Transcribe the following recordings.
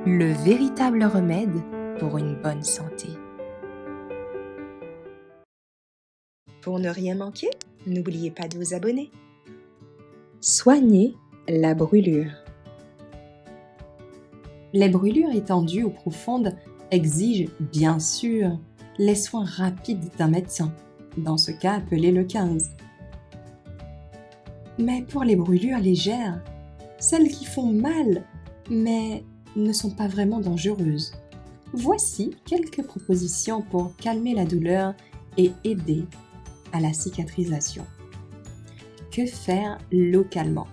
le véritable remède pour une bonne santé. Pour ne rien manquer, n'oubliez pas de vous abonner. Soignez la brûlure. Les brûlures étendues ou profondes exigent, bien sûr, les soins rapides d'un médecin, dans ce cas appelé le 15. Mais pour les brûlures légères, celles qui font mal, mais ne sont pas vraiment dangereuses, voici quelques propositions pour calmer la douleur et aider à la cicatrisation. Que faire localement?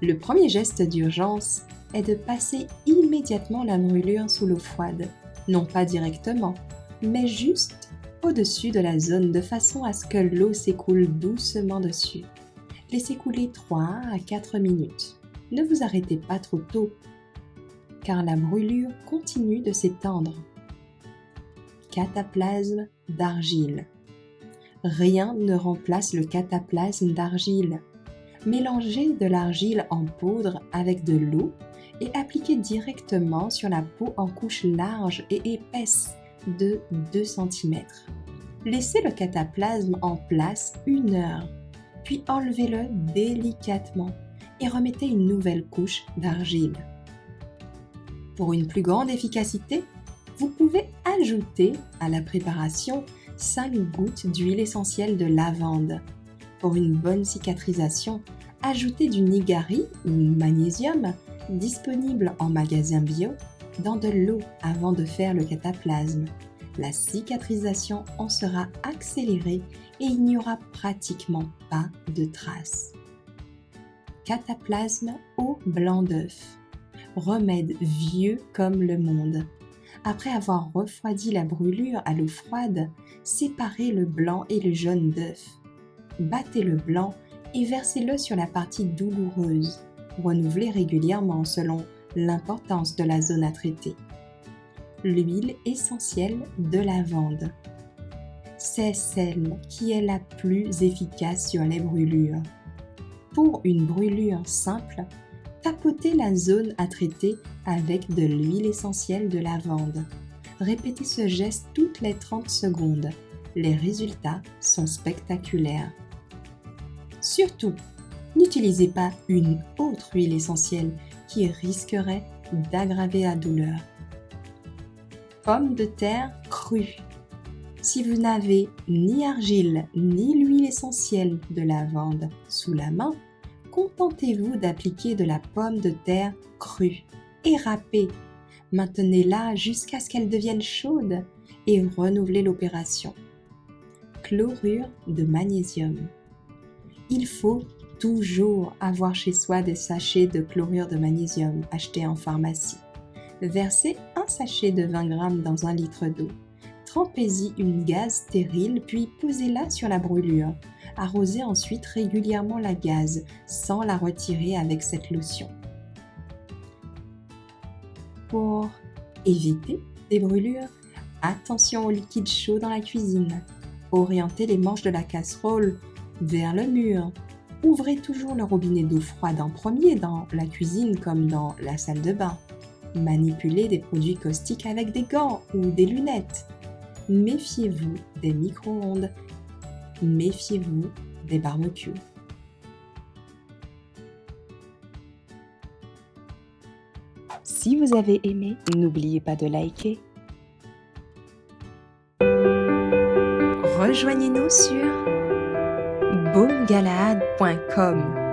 Le premier geste d'urgence est de passer immédiatement la brûlure sous l'eau froide, non pas directement, mais juste au-dessus de la zone de façon à ce que l'eau s'écoule doucement dessus. Laissez couler 3 à 4 minutes. Ne vous arrêtez pas trop tôt, car la brûlure continue de s'étendre. Cataplasme d'argile. Rien ne remplace le cataplasme d'argile. Mélangez de l'argile en poudre avec de l'eau et appliquez directement sur la peau en couches larges et épaisses de 2 cm. Laissez le cataplasme en place 1 heure, puis enlevez-le délicatement et remettez une nouvelle couche d'argile. Pour une plus grande efficacité, vous pouvez ajouter à la préparation 5 gouttes d'huile essentielle de lavande. Pour une bonne cicatrisation, ajoutez du nigari ou magnésium disponible en magasin bio dans de l'eau avant de faire le cataplasme. La cicatrisation en sera accélérée et il n'y aura pratiquement pas de traces. Cataplasme au blanc d'œuf. Remède vieux comme le monde. Après avoir refroidi la brûlure à l'eau froide, séparez le blanc et le jaune d'œuf. Battez le blanc et versez-le sur la partie douloureuse. Renouvelez régulièrement selon l'importance de la zone à traiter. L'huile essentielle de lavande. C'est celle qui est la plus efficace sur les brûlures. Pour une brûlure simple, tapotez la zone à traiter avec de l'huile essentielle de lavande. Répétez ce geste toutes les 30 secondes. Les résultats sont spectaculaires. Surtout, n'utilisez pas une autre huile essentielle qui risquerait d'aggraver la douleur. Pommes de terre crues. Si vous n'avez ni argile ni l'huile essentielle de lavande sous la main, contentez-vous d'appliquer de la pomme de terre crue et râpée. Maintenez-la jusqu'à ce qu'elle devienne chaude et renouvelez l'opération. Chlorure de magnésium. Il faut toujours avoir chez soi des sachets de chlorure de magnésium achetés en pharmacie. Versez un sachet de 20 g dans 1 litre d'eau. Trempez-y une gaze stérile puis posez-la sur la brûlure. Arrosez ensuite régulièrement la gaze sans la retirer avec cette lotion. Pour éviter des brûlures, attention au liquide chaud dans la cuisine. Orientez les manches de la casserole vers le mur. Ouvrez toujours le robinet d'eau froide en premier dans la cuisine comme dans la salle de bain. Manipulez des produits caustiques avec des gants ou des lunettes. Méfiez-vous des micro-ondes. Méfiez-vous des barbecues. Si vous avez aimé, n'oubliez pas de liker. Rejoignez-nous sur boomgalaad.com.